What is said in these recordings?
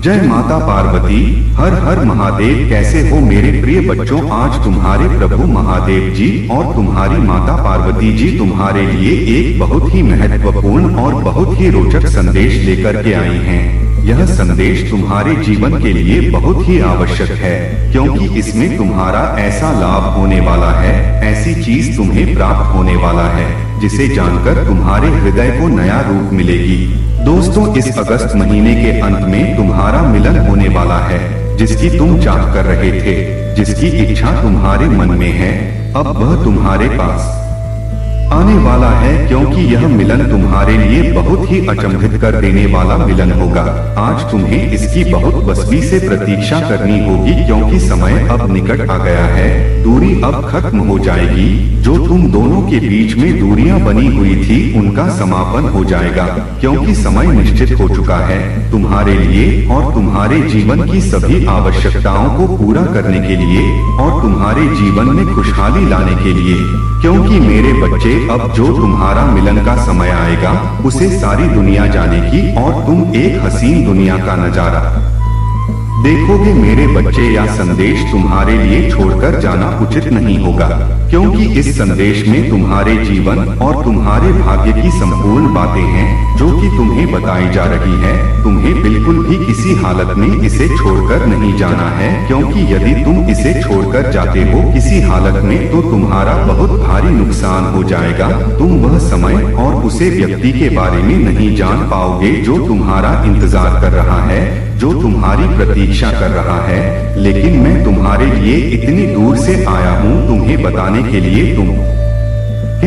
जय माता पार्वती। हर हर महादेव। कैसे हो मेरे प्रिय बच्चों? आज तुम्हारे प्रभु महादेव जी और तुम्हारी माता पार्वती जी तुम्हारे लिए एक बहुत ही महत्वपूर्ण और बहुत ही रोचक संदेश लेकर के आई हैं। यह संदेश तुम्हारे जीवन के लिए बहुत ही आवश्यक है, क्योंकि इसमें तुम्हारा ऐसा लाभ होने वाला है, ऐसी चीज तुम्हें प्राप्त होने वाला है जिसे जानकर तुम्हारे हृदय को नया रूप मिलेगी। दोस्तों, इस अगस्त महीने के अंत में तुम्हारा मिलन होने वाला है, जिसकी तुम चाह कर रहे थे, जिसकी इच्छा तुम्हारे मन में है, अब वह तुम्हारे पास आने वाला है, क्योंकि यह मिलन तुम्हारे लिए बहुत ही अचंभित कर देने वाला मिलन होगा। आज तुम्हें इसकी बहुत बसबी से प्रतीक्षा करनी होगी, क्योंकि समय अब निकट आ गया है। दूरी अब खत्म हो जाएगी। जो तुम दोनों के बीच में दूरियां बनी हुई थी, उनका समापन हो जाएगा, क्योंकि समय निश्चित हो चुका है तुम्हारे लिए और तुम्हारे जीवन की सभी आवश्यकताओं को पूरा करने के लिए और तुम्हारे जीवन में खुशहाली लाने के लिए। क्योंकि मेरे बच्चे, अब जो तुम्हारा मिलन का समय आएगा, उसे सारी दुनिया जानेगी और तुम एक हसीन दुनिया का नजारा देखोगे। मेरे बच्चे, यह संदेश तुम्हारे लिए छोड़कर जाना उचित नहीं होगा, क्योंकि इस संदेश में तुम्हारे जीवन और तुम्हारे भाग्य की संपूर्ण बातें हैं जो कि तुम्हें बताई जा रही है। तुम्हें बिल्कुल भी किसी हालत में इसे छोड़कर नहीं जाना है, क्योंकि यदि तुम इसे छोड़कर जाते हो किसी हालत में, तो तुम्हारा बहुत भारी नुकसान हो जाएगा। तुम वह समय और उसे व्यक्ति के बारे में नहीं जान पाओगे जो तुम्हारा इंतजार कर रहा है, जो तुम्हारी प्रतीक्षा कर रहा है। लेकिन मैं तुम्हारे लिए इतनी दूर से आया हूँ तुम्हें बताने के लिए, तुम्हें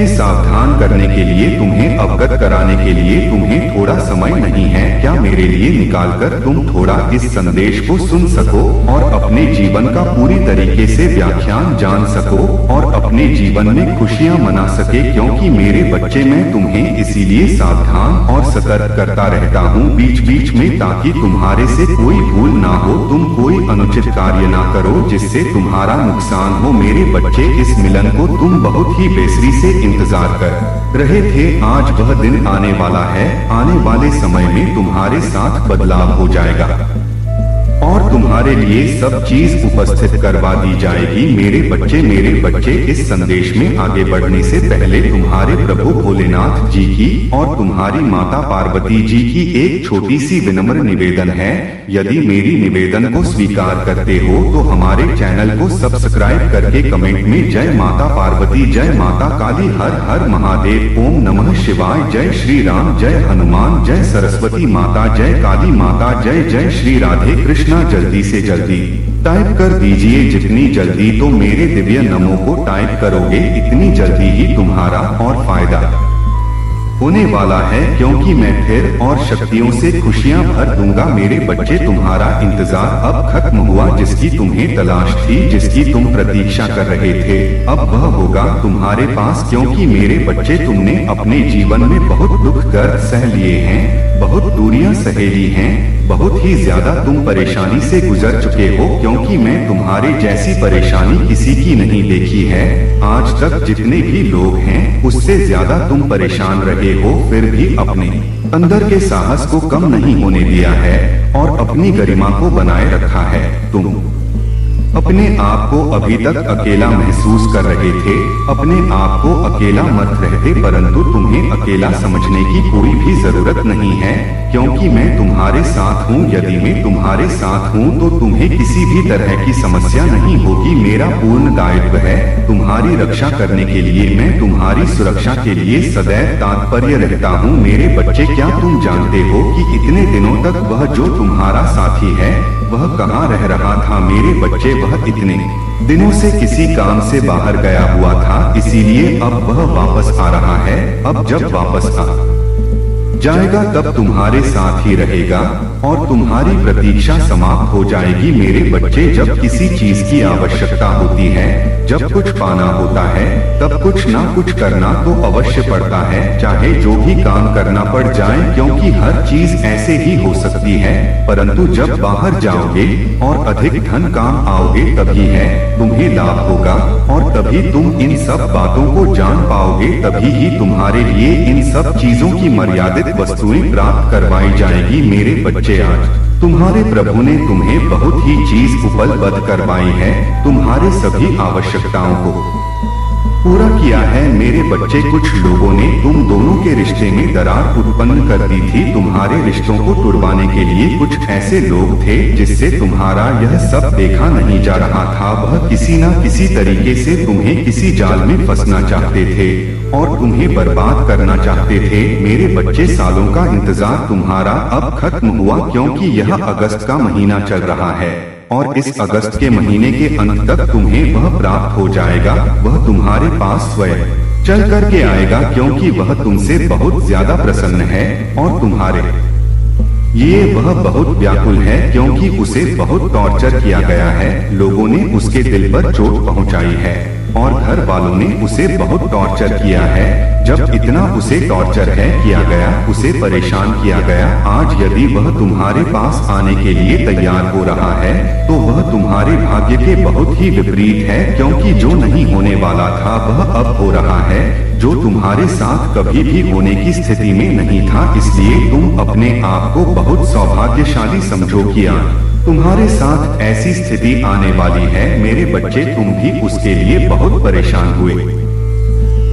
सावधान करने के लिए, तुम्हें अवगत कराने के लिए। तुम्हें थोड़ा समय नहीं है क्या मेरे लिए निकालकर तुम थोड़ा इस संदेश को सुन सको और अपने जीवन का पूरी तरीके से व्याख्यान जान सको और अपने जीवन में खुशियां मना सके? क्योंकि मेरे बच्चे, मैं तुम्हें इसीलिए सावधान और सतर्क करता रहता हूँ बीच बीच में, ताकि तुम्हारे से कोई भूल ना हो, तुम कोई अनुचित कार्य ना करो जिससे तुम्हारा नुकसान हो। मेरे बच्चे, इस मिलन को तुम बहुत ही बेसब्री से इंतजार कर रहे थे। आज वह दिन आने वाला है। आने वाले समय में तुम्हारे साथ बदलाव हो जाएगा और तुम्हारे लिए सब चीज उपस्थित करवा दी जाएगी। मेरे बच्चे, इस संदेश में आगे बढ़ने से पहले तुम्हारे प्रभु भोलेनाथ जी की और तुम्हारी माता पार्वती जी की एक छोटी सी विनम्र निवेदन है। यदि मेरी निवेदन को स्वीकार करते हो तो हमारे चैनल को सब्सक्राइब करके कमेंट में जय माता पार्वती, जय माता काली, हर हर महादेव, ओम नमः शिवाय, जय श्री राम, जय हनुमान, जय सरस्वती माता, जय काली माता, जय जय श्री राधे कृष्ण जल्दी से जल्दी टाइप कर दीजिए। जितनी जल्दी तो मेरे दिव्य नमो को टाइप करोगे, इतनी जल्दी ही तुम्हारा और फायदा होने वाला है, क्योंकि मैं फिर और शक्तियों से खुशियां भर दूंगा। मेरे बच्चे, तुम्हारा इंतजार अब खत्म हुआ। जिसकी तुम्हें तलाश थी, जिसकी तुम प्रतीक्षा कर रहे थे, अब वह होगा तुम्हारे पास। क्योंकि मेरे बच्चे, तुमने अपने जीवन में बहुत दुख दर्द सह लिए हैं, बहुत दूरियां सहेली हैं, बहुत ही ज्यादा तुम परेशानी से गुजर चुके हो, क्योंकि मैं तुम्हारे जैसी परेशानी किसी की नहीं देखी है। आज तक जितने भी लोग हैं, उससे ज्यादा तुम परेशान रहे हो, फिर भी अपने अंदर के साहस को कम नहीं होने दिया है और अपनी गरिमा को बनाए रखा है। तुम अपने आप को अभी तक अकेला महसूस कर रहे थे, अपने आप को अकेला मत रहते, परंतु तुम्हें अकेला समझने की कोई भी जरूरत नहीं है, क्योंकि मैं तुम्हारे साथ हूँ। यदि मैं तुम्हारे साथ हूँ तो तुम्हें किसी भी तरह की समस्या नहीं होगी। मेरा पूर्ण दायित्व है तुम्हारी रक्षा करने के लिए। मैं तुम्हारी सुरक्षा के लिए सदैव तत्पर रहता हूँ। मेरे बच्चे, क्या तुम जानते हो कि इतने दिनों तक वह जो तुम्हारा साथी है, वह कहाँ रह रहा था? मेरे बच्चे, वह इतने दिनों से किसी काम से बाहर गया हुआ था, इसीलिए अब वह वापस आ रहा है। अब जब वापस आ जाएगा तब तुम्हारे साथ ही रहेगा और तुम्हारी प्रतीक्षा समाप्त हो जाएगी। मेरे बच्चे, जब किसी चीज की आवश्यकता होती है, जब कुछ पाना होता है, तब कुछ ना कुछ करना तो अवश्य पड़ता है, चाहे जो भी काम करना पड़ जाए, क्योंकि हर चीज ऐसे ही हो सकती है। परंतु जब बाहर जाओगे और अधिक धन काम आओगे, तभी है तुम्हें लाभ होगा और तभी तुम इन सब बातों को जान पाओगे। तभी ही तुम्हारे लिए इन सब चीजों की मर्यादित वस्तुएं प्राप्त करवाई जाएगी। मेरे बच्चे, बच्चे, आज तुम्हारे प्रभु ने तुम्हें बहुत ही चीज उपलब्ध करवाई है। तुम्हारे सभी आवश्यकताओं को पूरा किया है। मेरे बच्चे, कुछ लोगों ने तुम दोनों के रिश्ते में दरार उत्पन्न कर दी थी। तुम्हारे रिश्तों को तुड़वाने के लिए कुछ ऐसे लोग थे जिससे तुम्हारा यह सब देखा नहीं जा रहा था। वह किसी न किसी तरीके से तुम्हें किसी जाल में फंसना चाहते थे और तुम्हें बर्बाद करना चाहते थे। मेरे बच्चे, सालों का इंतजार तुम्हारा अब खत्म हुआ, क्योंकि यह अगस्त का महीना चल रहा है और इस अगस्त के महीने के अंत तक तुम्हें वह प्राप्त हो जाएगा। वह तुम्हारे पास स्वयं चल करके आएगा, क्योंकि वह तुमसे बहुत ज्यादा प्रसन्न है और तुम्हारे ये वह बहुत व्याकुल है, क्योंकि उसे बहुत टॉर्चर किया गया है। लोगों ने उसके दिल पर चोट पहुंचाई है और घर वालों ने उसे बहुत टॉर्चर किया है। जब इतना उसे टॉर्चर है किया गया, उसे परेशान किया गया, आज यदि वह तुम्हारे पास आने के लिए तैयार हो रहा है तो वह तुम्हारे भाग्य के बहुत ही विपरीत है, क्योंकि जो नहीं होने वाला था वह अब हो रहा है, जो तुम्हारे साथ कभी भी होने की स्थिति में नहीं था। इसलिए तुम अपने आप को बहुत सौभाग्यशाली समझो कि तुम्हारे साथ ऐसी स्थिति आने वाली है। मेरे बच्चे, तुम भी उसके लिए बहुत परेशान हुए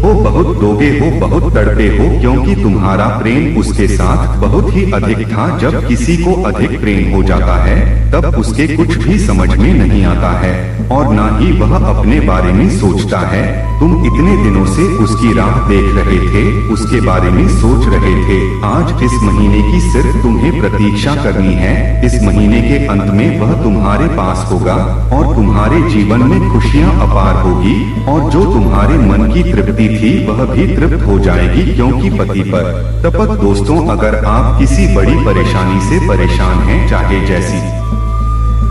हो, बहुत रोगे हो, बहुत तड़पे हो, क्योंकि तुम्हारा प्रेम उसके साथ बहुत ही अधिक था। जब किसी को अधिक प्रेम हो जाता है तब उसके कुछ भी समझ में नहीं आता है और ना ही वह अपने बारे में सोचता है। तुम इतने दिनों से उसकी राह देख रहे थे, उसके बारे में सोच रहे थे। आज इस महीने की सिर्फ तुम्हें प्रतीक्षा करनी है। इस महीने के अंत में वह तुम्हारे पास होगा और तुम्हारे जीवन में खुशियां अपार होगी और जो तुम्हारे मन की तृप्ति थी वह भी तृप्त हो जाएगी, क्योंकि पति पर तपक। दोस्तों, अगर आप किसी बड़ी परेशानी से परेशान हैं, चाहे जैसी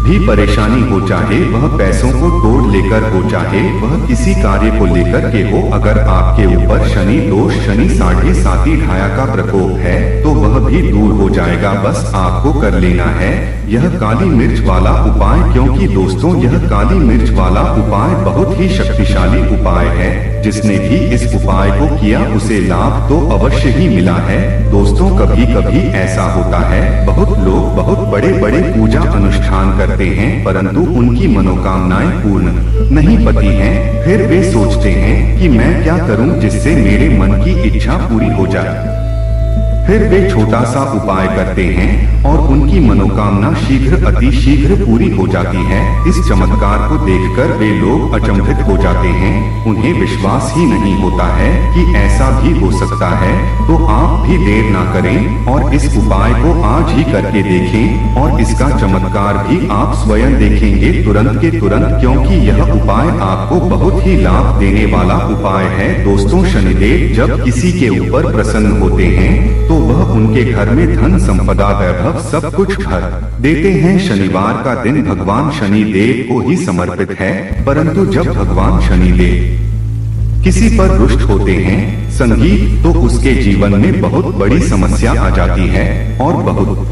भी परेशानी हो, चाहे वह पैसों को तोड़ लेकर हो, चाहे वह किसी कार्य को लेकर के हो, अगर आपके ऊपर शनि दोष, शनि 7.5 ढाया का प्रकोप है तो वह भी दूर हो जाएगा। बस आपको कर लेना है यह काली मिर्च वाला उपाय, क्योंकि दोस्तों यह काली मिर्च वाला उपाय बहुत ही शक्तिशाली उपाय है। जिसने भी इस उपाय को किया उसे लाभ तो अवश्य ही मिला है। दोस्तों, कभी कभी ऐसा होता है, बहुत लोग बहुत बड़े बड़े पूजा अनुष्ठान करते हैं परंतु उनकी मनोकामनाएं पूर्ण नहीं पती हैं। फिर वे सोचते हैं कि मैं क्या करूं जिससे मेरे मन की इच्छा पूरी हो जाए। फिर वे छोटा सा उपाय करते हैं और उनकी मनोकामना शीघ्र अति शीघ्र पूरी हो जाती है। इस चमत्कार को देखकर वे लोग अचंभित हो जाते हैं, उन्हें विश्वास ही नहीं होता है कि ऐसा भी हो सकता है। तो आप भी देर ना करें और इस उपाय को आज ही करके देखें और इसका चमत्कार भी आप स्वयं देखेंगे तुरंत के तुरंत, क्योंकि यह उपाय आपको बहुत ही लाभ देने वाला उपाय है। दोस्तों, शनिदेव जब किसी के ऊपर प्रसन्न होते हैं तो वह उनके घर में धन संपदा वैभव सब कुछ भर देते हैं। शनिवार का दिन भगवान शनि देव को ही समर्पित है, परंतु जब भगवान शनि देव किसी पर रुष्ट होते हैं संगीत, तो उसके जीवन में बहुत बड़ी समस्या आ जाती है और बहुत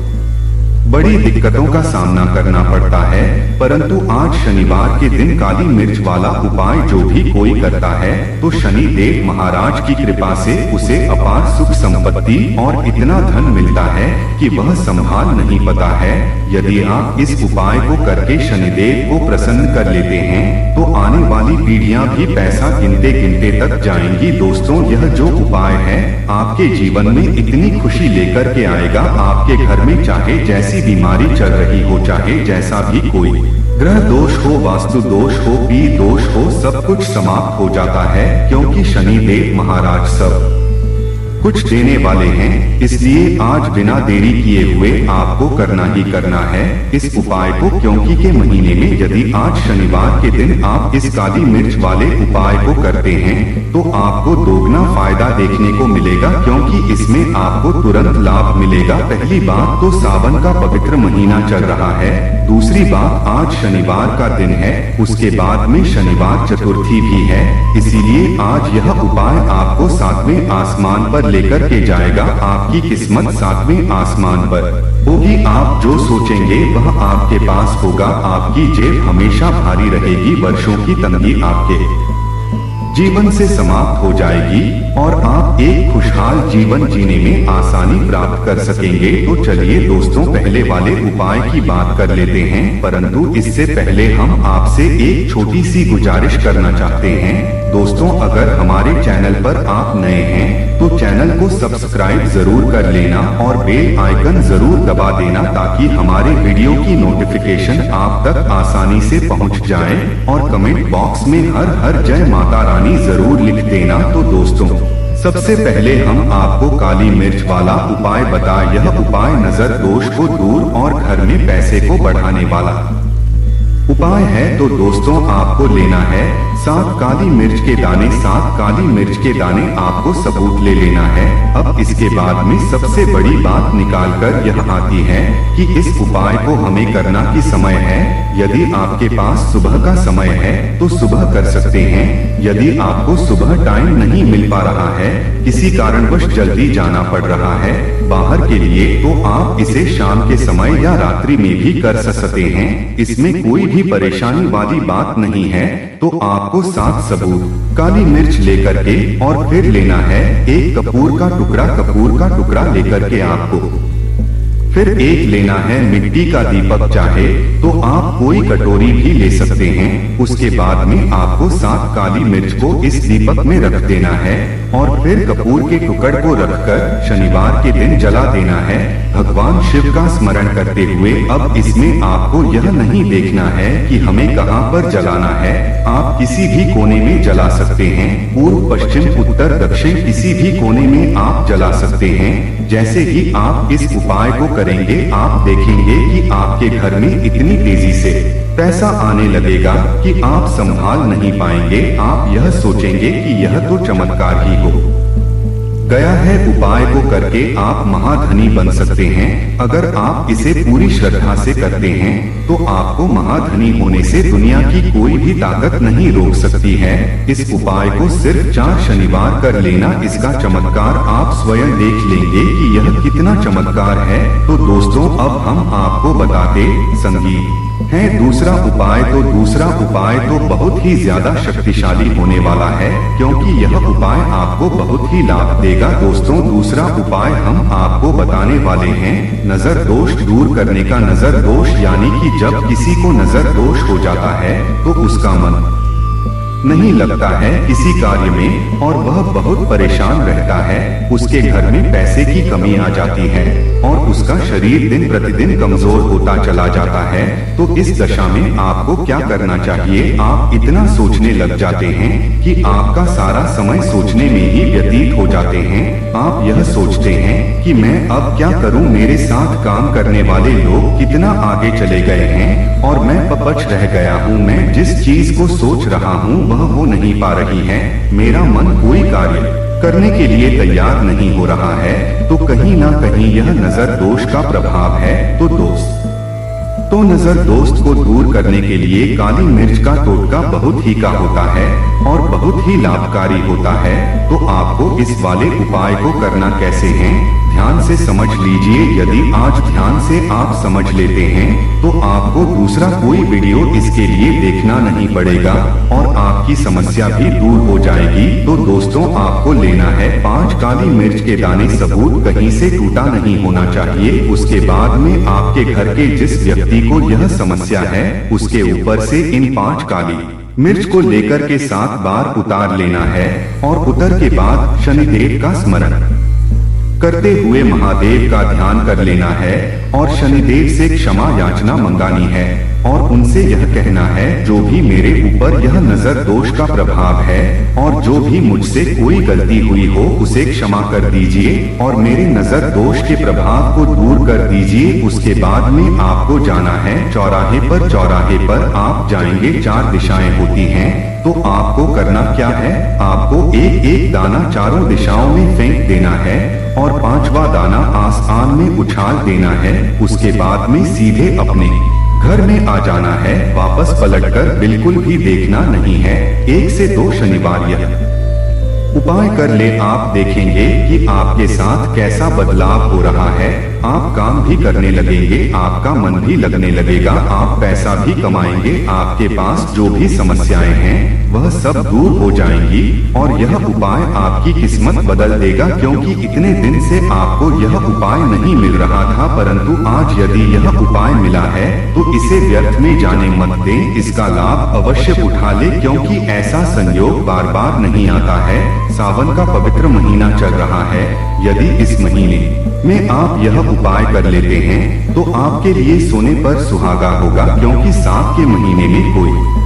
बड़ी दिक्कतों का सामना करना पड़ता है। परंतु आज शनिवार के दिन काली मिर्च वाला उपाय जो भी कोई करता है तो शनि देव महाराज की कृपा से उसे अपार सुख संपत्ति और इतना धन मिलता है कि वह संभाल नहीं पाता है। यदि आप इस उपाय को करके शनिदेव को प्रसन्न कर लेते हैं तो आने वाली पीढ़ियां भी पैसा गिनते गिनते तक जाएंगी। दोस्तों, यह जो उपाय है आपके जीवन में इतनी खुशी लेकर के आएगा, आपके घर में चाहे जैसी बीमारी चल रही हो, चाहे जैसा भी कोई ग्रह दोष हो, वास्तु दोष हो, पी दोष हो, सब कुछ समाप्त हो जाता है, क्योंकि शनि देव महाराज सब कुछ देने वाले हैं। इसलिए आज बिना देरी किए हुए आपको करना ही करना है इस उपाय को, क्योंकि के महीने में यदि आज शनिवार के दिन आप इस काली मिर्च वाले उपाय को करते हैं तो आपको दोगुना फायदा देखने को मिलेगा, क्योंकि इसमें आपको तुरंत लाभ मिलेगा। पहली बात तो सावन का पवित्र महीना चल रहा है, दूसरी बात आज शनिवार का दिन है, उसके बाद में शनिवार चतुर्थी भी है। इसीलिए आज यह उपाय आपको 7वें आसमान पर लेकर के जाएगा। आपकी किस्मत 7वें आसमान पर होगी। आप जो सोचेंगे वह आपके पास होगा। आपकी जेब हमेशा भारी रहेगी। वर्षों की तंगी आपके जीवन से समाप्त हो जाएगी और आप एक खुशहाल जीवन जीने में आसानी प्राप्त कर सकेंगे। तो चलिए दोस्तों, पहले वाले उपाय की बात कर लेते हैं, परंतु इससे पहले हम आपसे एक छोटी सी गुजारिश करना चाहते हैं। दोस्तों, अगर हमारे चैनल पर आप नए हैं तो चैनल को सब्सक्राइब जरूर कर लेना और बेल आइकन जरूर दबा देना, ताकि हमारे वीडियो की नोटिफिकेशन आप तक आसानी से पहुंच जाए। और कमेंट बॉक्स में हर हर जय माता रानी जरूर लिख देना। तो दोस्तों, सबसे पहले हम आपको काली मिर्च वाला उपाय बता। यह उपाय नजर दोष को दूर और घर में पैसे को बढ़ाने वाला उपाय है। तो दोस्तों, आपको लेना है 7 काली मिर्च के दाने। 7 काली मिर्च के दाने आपको सबूत ले लेना है। अब इसके बाद में सबसे बड़ी बात निकालकर यह आती है कि इस उपाय को हमें करना की समय है। यदि आपके पास सुबह का समय है तो सुबह कर सकते हैं। यदि आपको सुबह टाइम नहीं मिल पा रहा है, किसी कारणवश जल्दी जाना पड़ रहा है बाहर के लिए, तो आप इसे शाम के समय या रात्रि में भी कर सकते हैं। इसमें कोई भी परेशानी वाली बात नहीं है। तो आपको 7 सबूत काली मिर्च लेकर के और फिर लेना है एक कपूर का टुकड़ा। कपूर का टुकड़ा लेकर के आपको फिर एक लेना है मिट्टी का दीपक। चाहे तो आप कोई कटोरी भी ले सकते हैं। उसके बाद में आपको 7 काली मिर्च को इस दीपक में रख देना है और फिर कपूर के टुकड़ को रखकर शनिवार के दिन जला देना है, भगवान शिव का स्मरण करते हुए। अब इसमें आपको यह नहीं देखना है कि हमें कहां पर जलाना है। आप किसी भी कोने में जला सकते हैं, पूर्व पश्चिम उत्तर दक्षिण किसी भी कोने में आप जला सकते हैं। जैसे ही आप इस उपाय को करेंगे, आप देखेंगे कि आपके घर में इतनी तेजी से पैसा आने लगेगा कि आप संभाल नहीं पाएंगे। आप यह सोचेंगे कि यह तो चमत्कार ही हो गया है। उपाय को करके आप महाधनी बन सकते हैं। अगर आप इसे पूरी श्रद्धा से करते हैं तो आपको महाधनी होने से दुनिया की कोई भी ताकत नहीं रोक सकती है। इस उपाय को सिर्फ 4 शनिवार कर लेना। इसका चमत्कार आप स्वयं देख लेंगे कि यह कितना चमत्कार है। तो दोस्तों, अब हम आपको बताते संगीत है दूसरा उपाय। तो दूसरा उपाय तो बहुत ही ज्यादा शक्तिशाली होने वाला है, क्योंकि यह उपाय आपको बहुत ही लाभ देगा। दोस्तों, दूसरा उपाय हम आपको बताने वाले हैं नजर दोष दूर करने का। नजर दोष यानी कि जब किसी को नजर दोष हो जाता है तो उसका मन नहीं लगता है किसी कार्य में और वह बहुत परेशान रहता है। उसके घर में पैसे की कमी आ जाती है और उसका शरीर दिन प्रतिदिन कमजोर होता चला जाता है। तो इस दशा में आपको क्या करना चाहिए? आप इतना सोचने लग जाते हैं कि आपका सारा समय सोचने में ही व्यतीत हो जाते हैं। आप यह सोचते हैं कि मैं अब क्या करूं, मेरे साथ काम करने वाले लोग कितना आगे चले गए हैं और मैं पपच रह गया हूं। मैं जिस चीज को सोच रहा हूं वह हो नहीं पा रही है। मेरा मन कोई कार्य करने के लिए तैयार नहीं हो रहा है। तो कहीं ना कहीं यह नजर दोष का प्रभाव है। तो नजर दोस्त को दूर करने के लिए काली मिर्च का टोटका बहुत ही का होता है और बहुत ही लाभकारी होता है। तो आपको इस वाले उपाय को करना कैसे है, ध्यान से समझ लीजिए। यदि आज ध्यान से आप समझ लेते हैं तो आपको दूसरा कोई वीडियो इसके लिए देखना नहीं पड़ेगा और आपकी समस्या भी दूर हो जाएगी। तो दोस्तों, आपको लेना है 5 काली मिर्च के दाने। सबूत कहीं से टूटा नहीं होना चाहिए। उसके बाद में आपके घर के जिस व्यक्ति को यह समस्या है उसके ऊपर से इन 5 काली मिर्च को लेकर के 7 बार उतार लेना है और उतर के बाद शनिदेव का स्मरण करते हुए महादेव का ध्यान कर लेना है और शनिदेव से क्षमा याचना मंगानी है और उनसे यह कहना है जो भी मेरे ऊपर यह नजर दोष का प्रभाव है और जो भी मुझसे कोई गलती हुई हो उसे क्षमा कर दीजिए और मेरे नजर दोष के प्रभाव को दूर कर दीजिए। उसके बाद में आपको जाना है चौराहे पर। चौराहे पर आप जाएंगे, 4 दिशाएं होती हैं। तो आपको करना क्या है, आपको एक एक दाना चारों दिशाओं में फेंक देना है और 5वां दाना आसमान में उछाल देना है। उसके बाद में सीधे अपने घर में आ जाना है। वापस पलटकर बिल्कुल भी देखना नहीं है। 1 से 2 शनिवार यह उपाय कर ले, आप देखेंगे कि आपके साथ कैसा बदलाव हो रहा है। आप काम भी करने लगेंगे, आपका मन भी लगने लगेगा, आप पैसा भी कमाएंगे, आपके पास जो भी समस्याएं हैं वह सब दूर हो जाएंगी और यह उपाय आपकी किस्मत बदल देगा। क्योंकि इतने दिन से आपको यह उपाय नहीं मिल रहा था, परंतु आज यदि यह उपाय मिला है तो इसे व्यर्थ में जाने मत दें, इसका लाभ अवश्य उठा ले, क्योंकि ऐसा संयोग बार बार नहीं आता है। सावन का पवित्र महीना चल रहा है, यदि इस महीने में आप यह उपाय कर लेते हैं तो आपके लिए सोने पर सुहागा होगा, क्योंकि सावन के महीने में कोई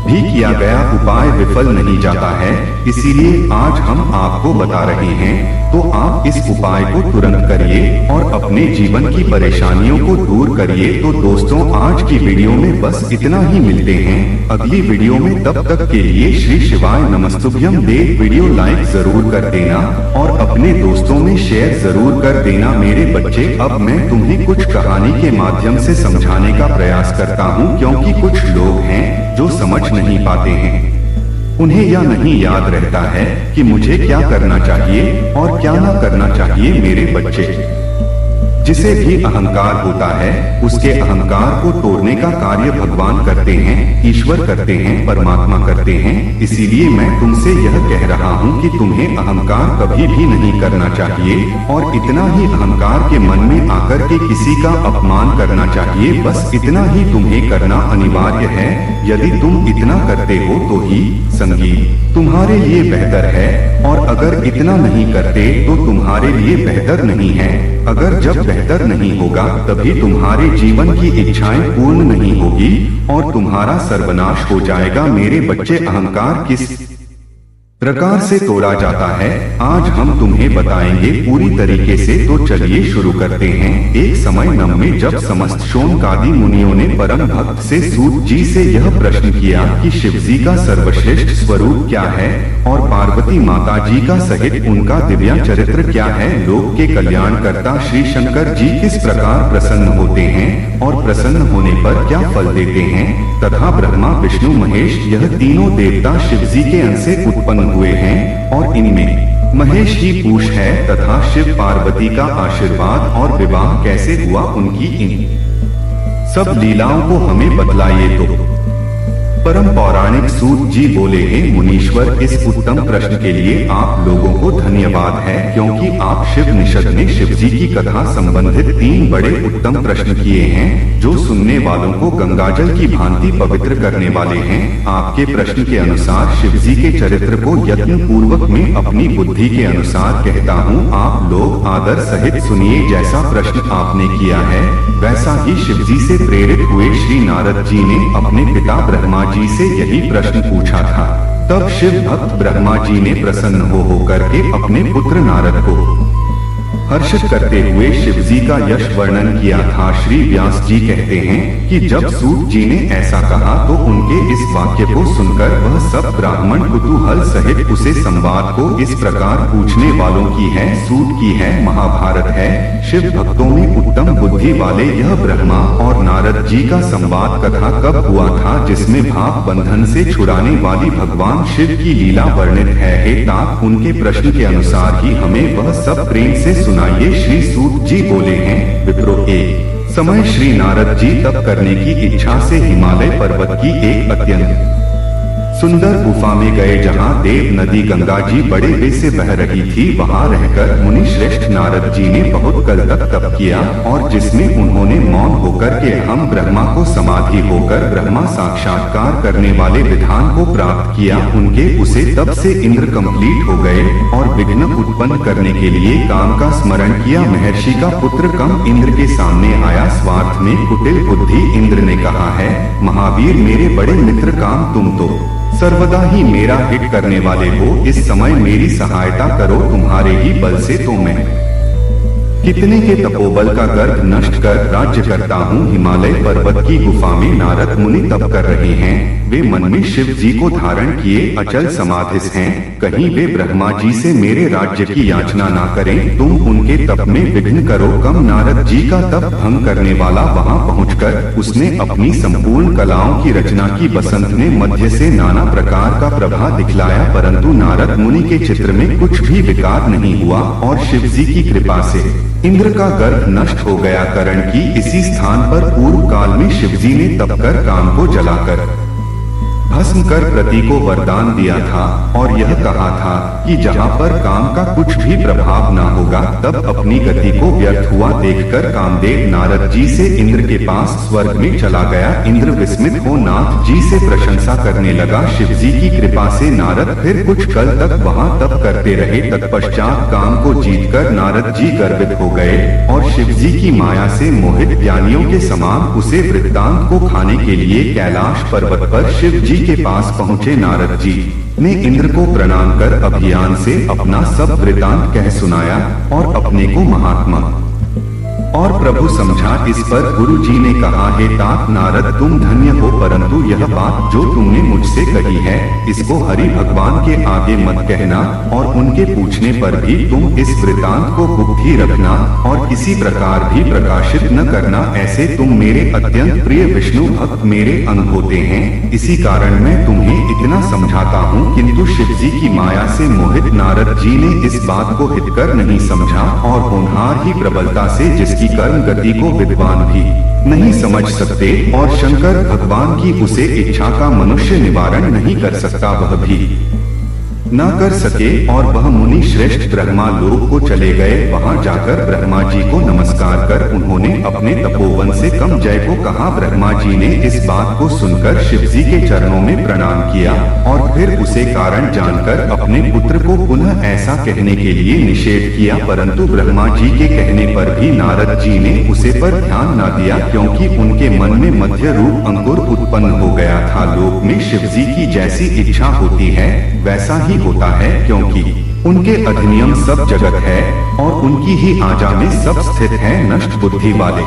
भी किया गया उपाय विफल नहीं जाता है। इसीलिए आज हम आपको बता रहे हैं, तो आप इस उपाय को तुरंत करिए और अपने जीवन की परेशानियों को दूर करिए। तो दोस्तों, आज की वीडियो में बस इतना ही, मिलते हैं अगली वीडियो में। तब तक के लिए श्री शिवाय नमस्तुभ्यं। देव वीडियो लाइक जरूर कर देना और अपने दोस्तों में शेयर जरूर कर देना। मेरे बच्चे, अब मैं तुम्हें कुछ कहानी के माध्यम से समझाने का प्रयास करता हूँ, क्योंकि कुछ लोग हैं जो समझ नहीं पाते हैं, उन्हें यह नहीं याद रहता है कि मुझे क्या करना चाहिए और क्या ना करना चाहिए। मेरे बच्चे, जिसे भी अहंकार होता है उसके अहंकार को तोड़ने का कार्य भगवान करते हैं, ईश्वर करते हैं, परमात्मा करते हैं। इसीलिए मैं तुमसे यह कह रहा हूँ कि तुम्हें अहंकार कभी भी नहीं करना चाहिए और इतना ही अहंकार के मन में आकर के किसी का अपमान करना चाहिए। बस इतना ही तुम्हें करना अनिवार्य है। यदि तुम इतना करते हो तो ही संगीत तुम्हारे लिए बेहतर है, और अगर इतना नहीं करते तो तुम्हारे लिए बेहतर नहीं है। अगर जब बेहतर नहीं होगा तभी तुम्हारे जीवन की इच्छाएं पूर्ण नहीं होगी और तुम्हारा सर्वनाश हो जाएगा। मेरे बच्चे, अहंकार किस प्रकार से तोड़ा जाता है आज हम तुम्हें बताएंगे पूरी तरीके से। तो चलिए शुरू करते हैं। एक समय नम में जब समस्त शौनकादि मुनियों ने परम भक्त से सूत जी से यह प्रश्न किया कि शिव जी का सर्वश्रेष्ठ स्वरूप क्या है और पार्वती माता जी का सहित उनका दिव्य चरित्र क्या है, लोक के कल्याणकर्ता श्री शंकर जी किस प्रकार प्रसन्न होते हैं और प्रसन्न होने पर क्या फल देते हैं, तथा ब्रह्मा विष्णु महेश यह तीनों देवता शिव जी के अंश से उत्पन्न हुए हैं और इनमें महेश ही पूष है, तथा शिव पार्वती का आशीर्वाद और विवाह कैसे हुआ, उनकी इन सब लीलाओं को हमें बतलाइए। तो परम पौराणिक सूत जी बोले, हे मुनीश्वर, इस उत्तम प्रश्न के लिए आप लोगों को धन्यवाद है, क्योंकि आप शिव निषद ने शिव जी की कथा संबंधित 3 बड़े उत्तम प्रश्न किए हैं, जो सुनने वालों को गंगाजल की भांति पवित्र करने वाले हैं। आपके प्रश्न के अनुसार शिव जी के चरित्र को यत्न पूर्वक में अपनी बुद्धि के अनुसार कहता हूँ, आप लोग आदर सहित सुनिए। जैसा प्रश्न आपने किया है वैसा ही शिव जी से प्रेरित हुए श्री नारद जी ने अपने पिता ब्रह्मा जी से यही प्रश्न पूछा था। तब शिव भक्त ब्रह्मा जी ने प्रसन्न हो करके अपने पुत्र नारद को हर्षित करते हुए शिव जी का यश वर्णन किया था। श्री व्यास जी कहते हैं कि जब सूत जी ने ऐसा कहा तो उनके इस वाक्य को सुनकर वह सब ब्राह्मण कुतूहल सहित उसे संवाद को इस प्रकार पूछने वालों की है, सूत की है, महाभारत है। शिव भक्तों में उत्तम बुद्धि वाले यह ब्रह्मा और नारद जी का संवाद कथा कब हुआ था, जिसमें भाव बंधन से छुड़ाने वाली भगवान शिव की लीला वर्णित है। हे तात, उनके प्रश्न के अनुसार ही हमें वह सब प्रेम से सुनाइए। श्री सूत जी बोले हैं, विप्रो, एक समय श्री नारद जी तप करने की इच्छा से हिमालय पर्वत की एक अत्यंत सुंदर गुफा में गए, जहाँ देव नदी गंगा जी बड़े वे से बह रही थी। वहाँ रहकर मुनि श्रेष्ठ नारद जी ने बहुत कल तक तप किया, और जिसमें उन्होंने मौन होकर के हम ब्रह्मा को समाधि होकर ब्रह्मा साक्षात्कार करने वाले विधान को प्राप्त किया। उनके उसे तब से इंद्र कंप्लीट हो गए और विघ्न उत्पन्न करने के लिए काम का स्मरण किया। महर्षि का पुत्र कम इंद्र के सामने आया, स्वार्थ में कुटिल बुद्धि। इंद्र ने कहा है, महावीर, मेरे बड़े मित्र काम, तुम तो सर्वदा ही मेरा हित करने वाले हो, इस समय मेरी सहायता करो, तुम्हारे ही बल से तो मैं कितने के तपोबल का गर्भ नष्ट कर राज्य करता हूँ। हिमालय पर्वत की गुफा में नारद मुनि तप कर रहे हैं। वे मन में शिव जी को धारण किए अचल समाधिस्थ हैं। कहीं वे ब्रह्मा जी से मेरे राज्य की याचना ना करें, तुम उनके तप में विघ्न करो कम। नारद जी का तप भंग करने वाला वहाँ पहुँचकर उसने अपनी संपूर्ण कलाओं की रचना की। बसंत ने मध्य से नाना प्रकार का प्रभा दिखलाया, परंतु नारद मुनि के चित्र में कुछ भी विकार नहीं हुआ और शिव जी की कृपा से इंद्र का गर्भ नष्ट हो गया। करण की इसी स्थान पर पूर्व काल में शिवजी ने तप कर काम को जलाकर भस्म कर प्रति को वरदान दिया था और यह कहा था कि जहाँ पर काम का कुछ भी प्रभाव न होगा तब अपनी गति को व्यर्थ हुआ देखकर कामदेव नारद जी से इंद्र के पास स्वर्ग में चला गया। इंद्र विस्मित हो नाथ जी से प्रशंसा करने लगा। शिव जी की कृपा से नारद फिर कुछ कल तक वहाँ तप करते रहे। तत्पश्चात काम को जीतकर नारद जी गर्वित हो गए और शिव जी की माया से मोहित ज्ञानियों के समान उसे वृत्तांत को खाने के लिए कैलाश पर्वत पर शिव जी के पास पहुँचे। नारद जी ने इंद्र को प्रणाम कर अभियान से अपना सब वृत्तांत कह सुनाया और अपने को महात्मा और प्रभु समझा। इस पर गुरु जी ने कहा, हे तात नारद तुम धन्य हो, परंतु यह बात जो तुमने मुझसे कही है इसको हरि भगवान के आगे मत कहना और उनके पूछने पर भी तुम इस वृत्तांत को गुप्त ही रखना और किसी प्रकार भी प्रकाशित न करना। ऐसे तुम मेरे अत्यंत प्रिय विष्णु भक्त मेरे अंग होते हैं, इसी कारण मैं तुम्हें इतना समझाता हूँ। किंतु शिव जी की माया से मोहित नारद जी ने इस बात को हितकर नहीं समझा और होनहार ही प्रबलता से जिसकी कर्म गति को विद्वान भी नहीं समझ सकते और शंकर भगवान की उसे इच्छा का मनुष्य निवारण नहीं कर सकता वह भी न कर सके और वह मुनि श्रेष्ठ ब्रह्मा लोक को चले गए। वहां जाकर ब्रह्मा जी को नमस्कार कर उन्होंने अपने तपोवन से कम जय को कहा। ब्रह्मा जी ने इस बात को सुनकर शिव जी के चरणों में प्रणाम किया और फिर उसे कारण जानकर अपने पुत्र को पुनः ऐसा कहने के लिए निषेध किया, परंतु ब्रह्मा जी के कहने पर भी नारद जी ने उसे पर ध्यान न दिया, क्योंकि उनके मन में मध्य रूप अंकुर उत्पन्न हो गया था। लोक में शिव जी की जैसी इच्छा होती है वैसा ही होता है, क्योंकि उनके अधिनियम सब जगत है और उनकी ही आजा में सब स्थित है। नष्ट बुद्धि वाले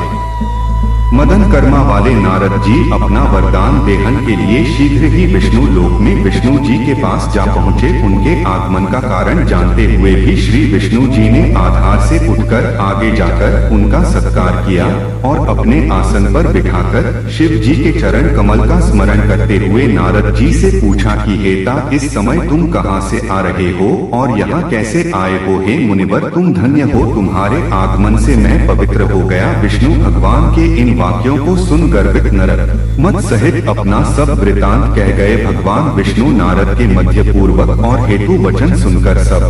मदन कर्मा वाले नारद जी अपना वरदान देहन के लिए शीघ्र ही विष्णु लोक में विष्णु जी के पास जा पहुँचे। उनके आगमन का कारण जानते हुए भी श्री विष्णु जी ने आधार से उठकर आगे जाकर उनका सत्कार किया और अपने आसन पर बिठाकर शिव जी के चरण कमल का स्मरण करते हुए नारद जी से पूछा कि हेता इस समय तुम कहाँ से आ रहे हो और यहाँ कैसे आए हो? हे मुनिवर तुम धन्य हो, तुम्हारे आगमन से मैं पवित्र हो गया। विष्णु भगवान के इन वाक्यों को सुन गर्वित नरक मत सहित अपना सब वृतांत कह गए। भगवान विष्णु नारद के मध्य पूर्वक और हेतु वचन सुनकर सब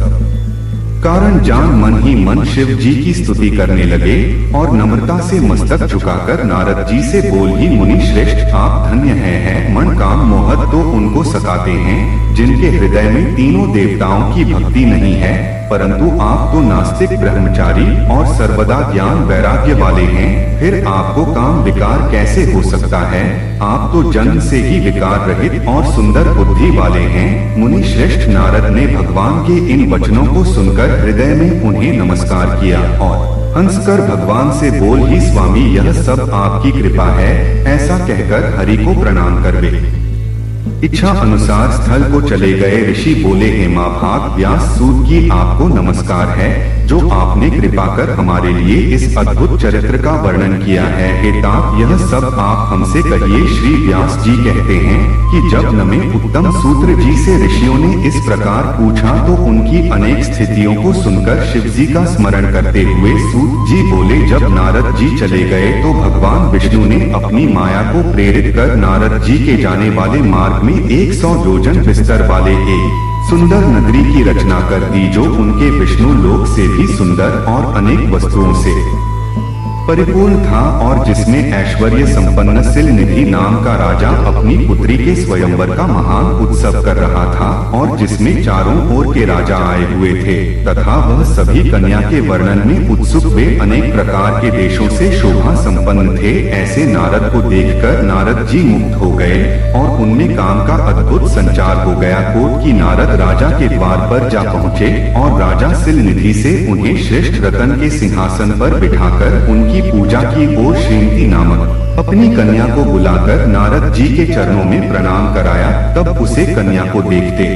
कारण जान मन ही मन शिव जी की स्तुति करने लगे और नम्रता से मस्तक झुकाकर नारद जी से बोल ही मुनि श्रेष्ठ आप धन्य हैं। मन काम मोहत तो उनको सताते हैं जिनके हृदय में तीनों देवताओं की भक्ति नहीं है, परंतु आप तो नास्तिक ब्रह्मचारी और सर्वदा ज्ञान वैराग्य वाले हैं, फिर आपको काम विकार कैसे हो सकता है? आप तो जन्म से ही विकार रहित और सुंदर बुद्धि वाले हैं। मुनि श्रेष्ठ नारद ने भगवान के इन वचनों को सुनकर हृदय में उन्हें नमस्कार किया और हंसकर भगवान से बोल ही स्वामी यह सब आपकी कृपा है, ऐसा कहकर हरि को प्रणाम कर वे इच्छा अनुसार स्थल को चले गए। ऋषि बोले हे महाभाग व्यास सूत की आपको नमस्कार है जो आपने कृपा कर हमारे लिए इस अद्भुत चरित्र का वर्णन किया है। हे तात यह सब आप हमसे कहिए। श्री व्यास जी कहते हैं कि जब नमे उत्तम सूत्र जी से ऋषियों ने इस प्रकार पूछा तो उनकी अनेक स्थितियों को सुनकर शिव जी का स्मरण करते हुए सूत जी बोले जब नारद जी चले गए तो भगवान विष्णु ने अपनी माया को प्रेरित कर नारद जी के जाने वाले मार्ग में 100 योजन विस्तार वाले एक सुंदर नगरी की रचना कर दी जो उनके विष्णु लोक से भी सुंदर और अनेक वस्तुओं से परिपूर्ण था और जिसमें ऐश्वर्य संपन्न सिल निधि नाम का राजा अपनी पुत्री के स्वयंवर का महान उत्सव कर रहा था और जिसमें चारों ओर के राजा आए हुए थे तथा वह सभी कन्या के वर्णन में उत्सुक वे अनेक प्रकार के देशों से शोभा संपन्न थे। ऐसे नारद को देखकर नारद जी मुक्त हो गए और उनमें काम का अद्भुत संचार हो गया। कोट की नारद राजा के द्वार पर जा पहुँचे और राजा सिल निधि से उन्हें श्रेष्ठ रतन के सिंहासन पर बिठाकर उनकी पूजा की और श्रीमती नामक अपनी कन्या को बुलाकर नारद जी के चरणों में प्रणाम कराया। तब उसे कन्या को देखते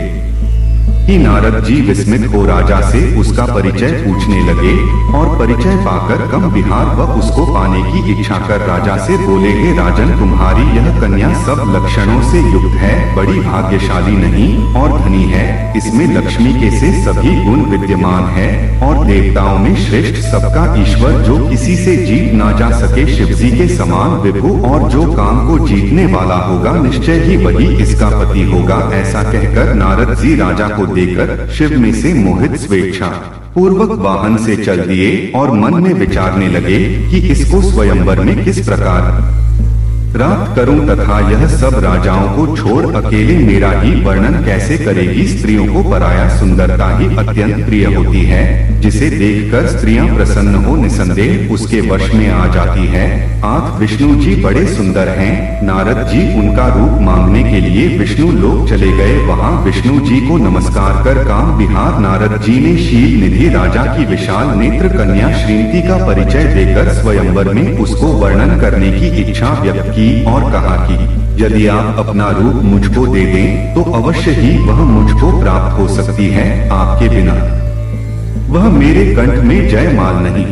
ही नारद जी विस्मित हो राजा से उसका परिचय पूछने लगे और परिचय पाकर कम विहार व उसको पाने की इच्छा कर राजा से बोले, हे राजन, तुम्हारी यह कन्या सब लक्षणों से युक्त है, बड़ी भाग्यशाली नहीं और धनी है, इसमें लक्ष्मी के से सभी गुण विद्यमान है और देवताओं में श्रेष्ठ सबका ईश्वर जो किसी से जीत ना जा सके शिव जी के समान विभु और जो काम को जीतने वाला होगा निश्चय ही वही इसका पति होगा। ऐसा कहकर नारद जी राजा को देकर शिव में से मोहित स्वेच्छा पूर्वक वाहन से चल दिए और मन में विचारने लगे कि इसको स्वयंवर में किस प्रकार रात करूं तथा यह सब राजाओं को छोड़ अकेले मेरा ही वर्णन कैसे करेगी। स्त्रियों को पराया सुंदरता ही अत्यंत प्रिय होती है, जिसे देखकर स्त्रियां प्रसन्न हो निसंदेह उसके वश में आ जाती है। आंख विष्णु जी बड़े सुंदर हैं। नारद जी उनका रूप मांगने के लिए विष्णु लोक चले गए। वहां विष्णु जी को नमस्कार कर काम विहार नारद जी ने शील निधि राजा की विशाल नेत्र कन्या श्रीमती का परिचय देकर स्वयंवर में उसको वर्णन करने की इच्छा व्यक्त की और कहा कि यदि आप अपना रूप मुझको दे दें तो अवश्य ही वह मुझको प्राप्त हो सकती है, आपके बिना वह मेरे कंठ में जयमाल नहीं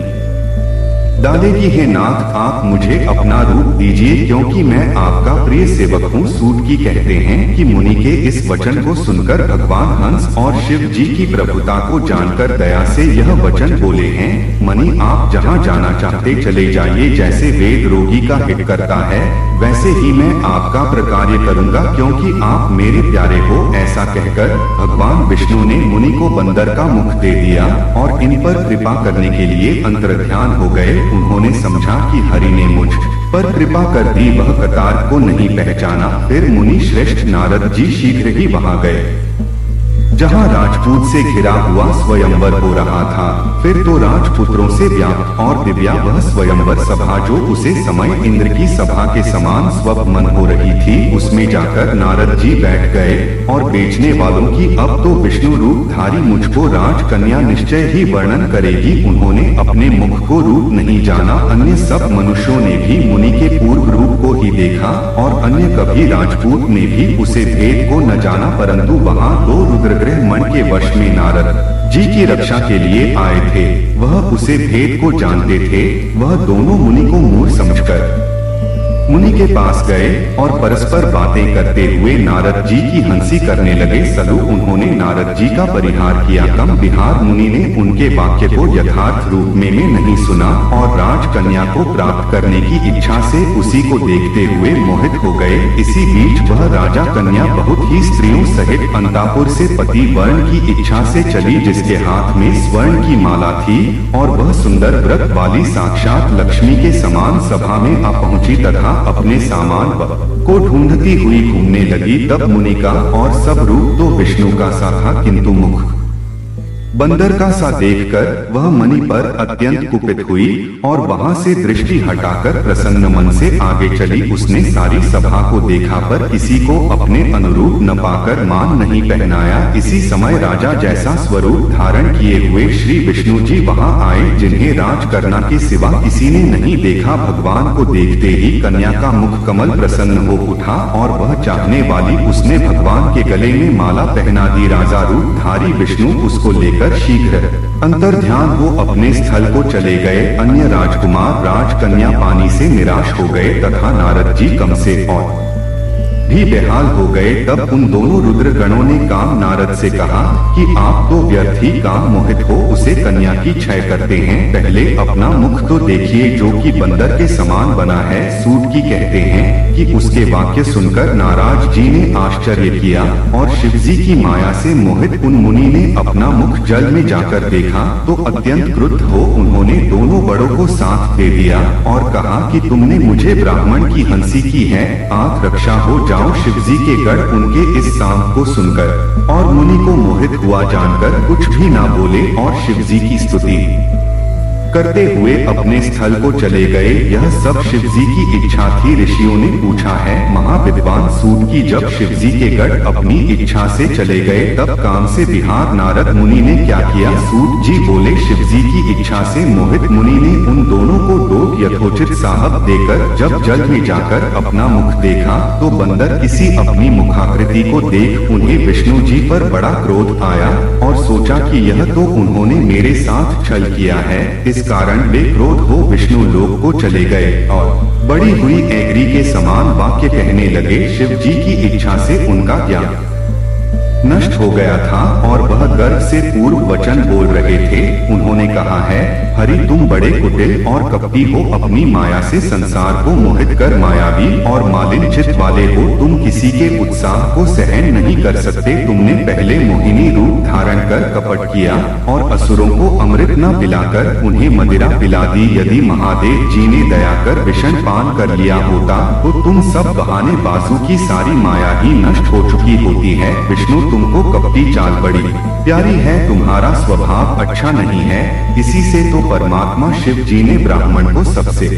डालेगी। हे नाथ, आप मुझे अपना रूप दीजिए क्योंकि मैं आपका प्रिय सेवक हूँ। सूत की कहते हैं कि मुनि के इस वचन को सुनकर भगवान हंस और शिव जी की प्रभुता को जानकर दया से यह वचन बोले हैं, मणि आप जहाँ जाना चाहते चले जाइए। जैसे वेद रोगी का हित करता है वैसे ही मैं आपका प्रकार्य करूँगा क्योंकि आप मेरे प्यारे हो। ऐसा कहकर भगवान विष्णु ने मुनि को बंदर का मुख दे दिया और इन पर कृपा करने के लिए अंतर्ध्यान हो गए। उन्होंने समझा कि हरि ने मुझ पर कृपा कर दी, वह कतार को नहीं पहचाना। फिर मुनि श्रेष्ठ नारद जी शीघ्र ही वहां गए जहां राजपूत से घिरा हुआ स्वयंवर हो रहा था। फिर तो राजपुत्रों से व्याप्त और दिव्या वह स्वयंवर सभा जो उसे समय इंद्र की सभा के समान स्वप्न हो रही थी, उसमें जाकर नारद जी बैठ गए और बेचने वालों की अब तो विष्णु रूप धारी मुझको राजकन्या निश्चय ही वर्णन करेगी। उन्होंने अपने मुख को रूप नहीं जाना। अन्य सब मनुष्यों ने भी मुनि के पूर्व रूप को ही देखा और अन्य कभी राजपूत ने भी उसे भेद को न जाना, परंतु वहाँ दो रुद्रग्रह मन के वश में नारद जी की रक्षा के लिए आए थे। वह उसे भेद को जानते थे। वह दोनों मुनि को मूर्ख समझकर मुनि के पास गए और परस्पर बातें करते हुए नारद जी की हंसी करने लगे। सलू उन्होंने नारद जी का परिहार किया। कम विहार मुनि ने उनके वाक्य को यथार्थ रूप में नहीं सुना और राजकन्या को प्राप्त करने की इच्छा से उसी को देखते हुए मोहित हो गए। इसी बीच वह राजा कन्या बहुत ही स्त्रियों सहित अंतापुर से पति वर्ण की इच्छा से चली, जिसके हाथ में स्वर्ण की माला थी और वह सुंदर व्रत वाली साक्षात लक्ष्मी के समान सभा में आ पहुंची तथा अपने सामान को ढूंढती हुई घूमने लगी। तब मुनि का और सब रूप तो विष्णु का सा था, किंतु मुख बंदर का सा देखकर वह मणि पर अत्यंत कुपित हुई और वहां से दृष्टि हटाकर प्रसन्न मन से आगे चली। उसने सारी सभा को देखा पर किसी को अपने अनुरूप न पाकर मान नहीं पहनाया। इसी समय राजा जैसा स्वरूप धारण किए हुए श्री विष्णु जी वहां आए, जिन्हें राजकन्या के सिवा किसी ने नहीं देखा। भगवान को देखते ही कन्या का मुख कमल प्रसन्न हो उठा और वह चाहने वाली उसने भगवान के गले में माला पहना दी। राजा रूप धारी विष्णु उसको लेकर शीघ्र अंतर्ध्यान हो अपने स्थल को चले गए। अन्य राजकुमार राजकन्या पानी से निराश हो गए तथा नारद जी कम से और भी बेहाल हो गए। तब उन दोनों रुद्र गणों ने काम नारद से कहा कि आप तो व्यर्थ ही काम मोहित हो उसे कन्या की क्षय करते हैं। पहले अपना मुख तो देखिए जो कि बंदर के समान बना है। सूत की कहते हैं कि उसके वाक्य सुनकर नाराज जी ने आश्चर्य किया और शिव जी की माया से मोहित उन मुनि ने अपना मुख जल में जाकर देखा तो अत्यंत क्रुद्ध हो उन्होंने दोनों बड़ों को साथ दे दिया और कहा कि तुमने मुझे ब्राह्मण की हंसी की है, आंख रक्षा हो जाओ। शिव जी के गढ़ उनके इस सांप को सुनकर और मुनि को मोहित हुआ जानकर कुछ भी ना बोले और शिव जी की स्तुति करते हुए अपने स्थल को चले गए। यह सब शिवजी की इच्छा थी। ऋषियों ने पूछा है महाविद्वान सूत की जब शिवजी के गढ़ अपनी इच्छा से चले गए तब काम से बिहार नारद मुनि ने क्या किया? सूत जी बोले शिवजी की इच्छा से मोहित मुनि ने उन दोनों को डोक यथोचित साहब देकर जब जल में जाकर अपना मुख देखा तो बंदर किसी अपनी मुखाकृति को देख उन्हें विष्णु जी पर बड़ा क्रोध आया और सोचा कि यह तो उन्होंने मेरे साथ छल किया है। इस कारण वे क्रोध हो विष्णु लोक को चले गए और बड़ी हुई एगरी के समान वाक्य कहने लगे। शिव जी की इच्छा से उनका ज्ञान नष्ट हो गया था और वह गर्व से पूर्व वचन बोल रहे थे। उन्होंने कहा है हरि तुम बड़े कुटिल और कपटी हो, अपनी माया से संसार को मोहित कर मायावी और मालिन चित्त वाले हो। तुम किसी के उत्साह को सहन नहीं कर सकते। तुमने पहले मोहिनी रूप धारण कर कपट किया और असुरों को अमृत न पिलाकर उन्हें मदिरा पिला दी। यदि महादेव जी ने दया कर विषण पान कर लिया होता तो तुम सब बहाने बाजू की सारी माया ही नष्ट हो चुकी होती है। विष्णु तुमको कपटी चाल बड़ी प्यारी है, तुम्हारा स्वभाव अच्छा नहीं है। इसी से तो परमात्मा शिव जी ने ब्राह्मण को सबसे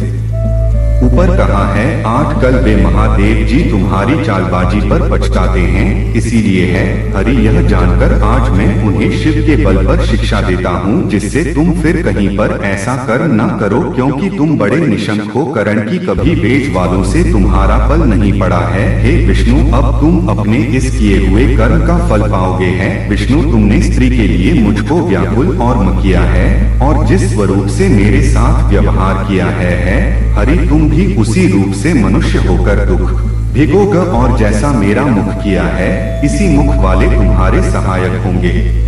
ऊपर कहा है। 8 कल वे महादेव जी तुम्हारी चालबाजी पर पछताते हैं। इसीलिए है हरि यह जानकर आज मैं उन्हें शिव के बल पर शिक्षा देता हूँ जिससे तुम फिर कहीं पर ऐसा कर न करो, क्योंकि तुम बड़े निशंक हो। करण की कभी बेज वालों से तुम्हारा फल नहीं पड़ा है। हे विष्णु अब तुम अपने इस किए हुए कर्म का फल पाओगे है। विष्णु तुमने स्त्री के लिए मुझको व्याकुल और किया है और जिस स्वरूप से मेरे साथ व्यवहार किया है हरि तुम भी उसी रूप से मनुष्य होकर दुख भिगोगा और जैसा मेरा मुख किया है इसी मुख वाले तुम्हारे सहायक होंगे।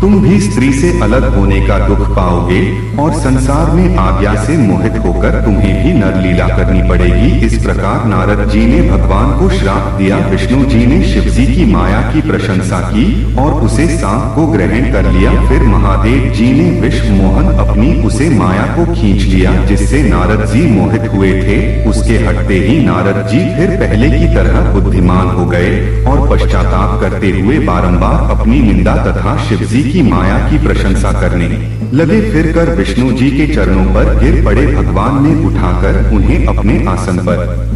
तुम भी स्त्री से अलग होने का दुख पाओगे और संसार में आज्ञा से मोहित होकर तुम्हें भी नरलीला करनी पड़ेगी। इस प्रकार नारद जी ने भगवान को श्राप दिया। विष्णु जी ने शिव जी की माया की प्रशंसा की और उसे सांप को ग्रहण कर लिया। फिर महादेव जी ने विष मोहन अपनी उसे माया को खींच लिया जिससे नारद जी मोहित हुए थे। उसके हटते ही नारद जी फिर पहले की तरह बुद्धिमान हो गए और पश्चाताप करते हुए बारंबार अपनी निंदा तथा शिव जी की माया की प्रशंसा करने लगे। फिर कर विष्णु जी के चरणों पर गिर पड़े। भगवान ने उठाकर उन्हें अपने आसन पर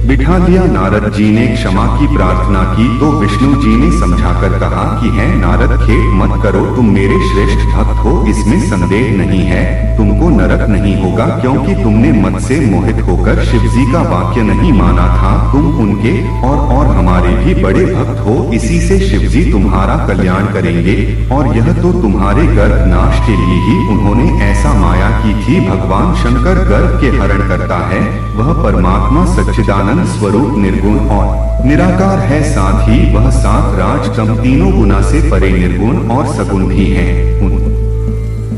बिठा लिया। नारद जी ने क्षमा की प्रार्थना की तो विष्णु जी ने समझाकर कहा कि है नारद खेद मत करो, तुम मेरे श्रेष्ठ भक्त हो, इसमें संदेह नहीं है। तुमको नरक नहीं होगा क्योंकि तुमने मत से मोहित होकर शिव जी का वाक्य नहीं माना था। तुम उनके और हमारे भी बड़े भक्त हो, इसी से शिव जी तुम्हारा कल्याण करेंगे और यह तो तुम्हारे गर्भ नाश के लिए ही उन्होंने ऐसा माया की थी। भगवान शंकर गर्भ के हरण करता है, वह परमात्मा सच्चिदानंद स्वरूप निर्गुण और निराकार है। साथ ही वह सात राज तम तीनों गुना से परे निर्गुण और सगुण भी हैं।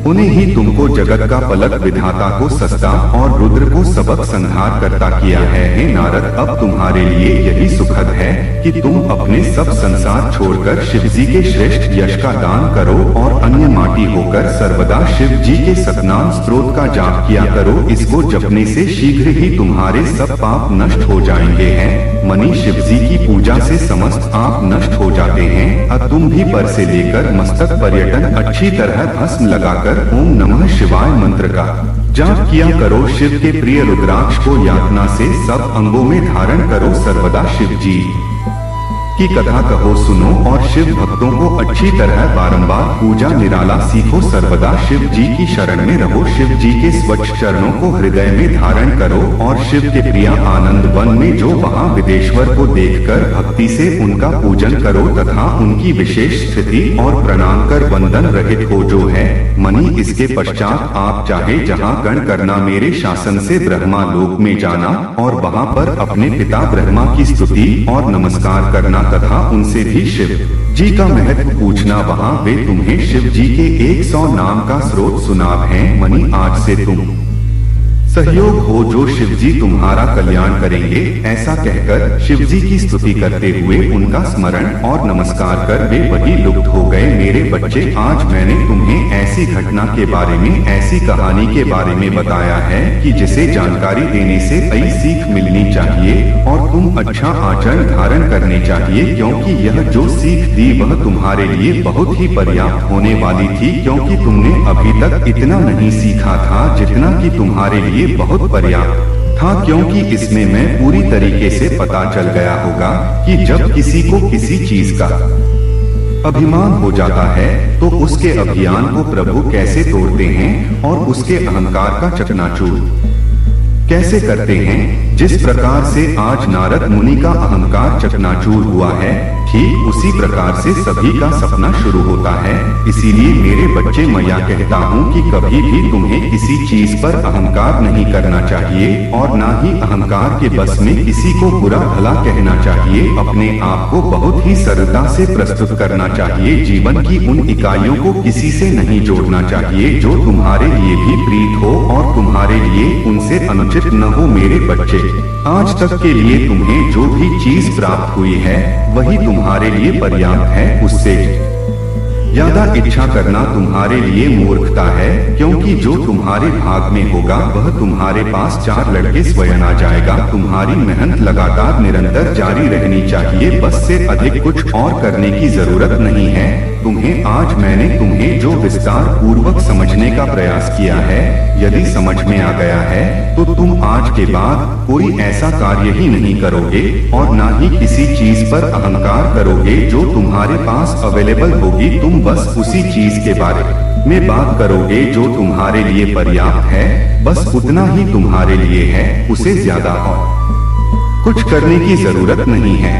उन्हें ही तुमको जगत का पलक विधाता को सस्ता और रुद्र को सबक संहार करता किया है। हे नारद अब तुम्हारे लिए यही सुखद है कि तुम अपने सब संसार छोड़कर शिव जी के श्रेष्ठ यश का दान करो और अन्य माटी होकर सर्वदा शिव जी के सतनाम स्त्रोत का जाप किया करो। इसको जपने से शीघ्र ही तुम्हारे सब पाप नष्ट हो जाएंगे हैं। मनी शिव जी की पूजा से समस्त पाप नष्ट हो जाते हैं। अब तुम भी पर से लेकर मस्तक पर्यटन अच्छी तरह भस्म लगाकर ओम नमः शिवाय मंत्र का जाप किया करो। शिव के प्रिय रुद्राक्ष को यातना से सब अंगों में धारण करो। सर्वदा शिव जी की कथा कहो सुनो और शिव भक्तों को अच्छी तरह बारंबार पूजा निराला सीखो। सर्वदा शिव जी की शरण में रहो। शिव जी के स्वच्छ चरणों को हृदय में धारण करो और शिव के प्रिय आनंद वन में जो वहाँ विदेश्वर को देखकर भक्ति से उनका पूजन करो तथा उनकी विशेष स्थिति और प्रणाम कर वंदन रहित हो जो है मनी। इसके पश्चात आप चाहे जहाँ गण करना मेरे शासन से ब्रह्मा लोक में जाना और वहाँ पर अपने पिता ब्रह्मा की स्तुति और नमस्कार करना तथा उनसे भी शिव जी का महत्व पूछना। वहाँ वे तुम्हें शिव जी के 100 नाम का स्रोत सुनाव हैं। मनी आज से तुम सहयोग हो जो शिवजी तुम्हारा कल्याण करेंगे। ऐसा कहकर शिवजी की स्तुति करते हुए उनका स्मरण और नमस्कार कर वे वही लुप्त हो गए। मेरे बच्चे, आज मैंने तुम्हें ऐसी घटना के बारे में, ऐसी कहानी के बारे में बताया है कि जिसे जानकारी देने से कई सीख मिलनी चाहिए और तुम अच्छा आचरण धारण करने चाहिए, क्योंकि यह जो सीख दी वह तुम्हारे लिए बहुत ही पर्याप्त होने वाली थी, क्योंकि तुमने अभी तक इतना नहीं सीखा था जितना कि तुम्हारे लिए बहुत पर्याप्त था। क्योंकि इसमें मैं पूरी तरीके से पता चल गया होगा कि जब किसी को किसी चीज का अभिमान हो जाता है तो उसके अभियान को प्रभु कैसे तोड़ते हैं और उसके अहंकार का चकनाचूर कैसे करते हैं। जिस प्रकार से आज नारद मुनि का अहंकार चकनाचूर हुआ है, ठीक उसी प्रकार से सभी का सपना शुरू होता है। इसीलिए मेरे बच्चे, मैं यह कहता हूँ कि कभी भी तुम्हें किसी चीज पर अहंकार नहीं करना चाहिए और न ही अहंकार के बस में किसी को बुरा भला कहना चाहिए। अपने आप को बहुत ही सरलता से प्रस्तुत करना चाहिए। जीवन की उन इकाइयों को किसी से नहीं जोड़ना चाहिए जो तुम्हारे लिए भी प्रीत हो और तुम्हारे लिए उनसे अनुचित न हो। मेरे बच्चे, आज तक के लिए तुम्हें जो भी चीज प्राप्त हुई है वही तुम्हारे लिए पर्याप्त है। उससे ज्यादा इच्छा करना तुम्हारे लिए मूर्खता है, क्योंकि जो तुम्हारे भाग में होगा वह तुम्हारे पास 4 लड़के स्वयं आ जाएगा। तुम्हारी मेहनत लगातार निरंतर जारी रहनी चाहिए, बस से अधिक कुछ और करने की जरूरत नहीं है। तुम्हें आज मैंने तुम्हें जो विस्तार पूर्वक समझने का प्रयास किया है, यदि समझ में आ गया है तो तुम आज के बाद कोई ऐसा कार्य ही नहीं करोगे और न ही किसी चीज पर अहंकार करोगे जो तुम्हारे पास अवेलेबल होगी। तुम बस उसी चीज के बारे में बात करोगे जो तुम्हारे लिए पर्याप्त है। बस उतना ही तुम्हारे लिए है, उसे ज्यादा और कुछ करने की जरूरत नहीं है।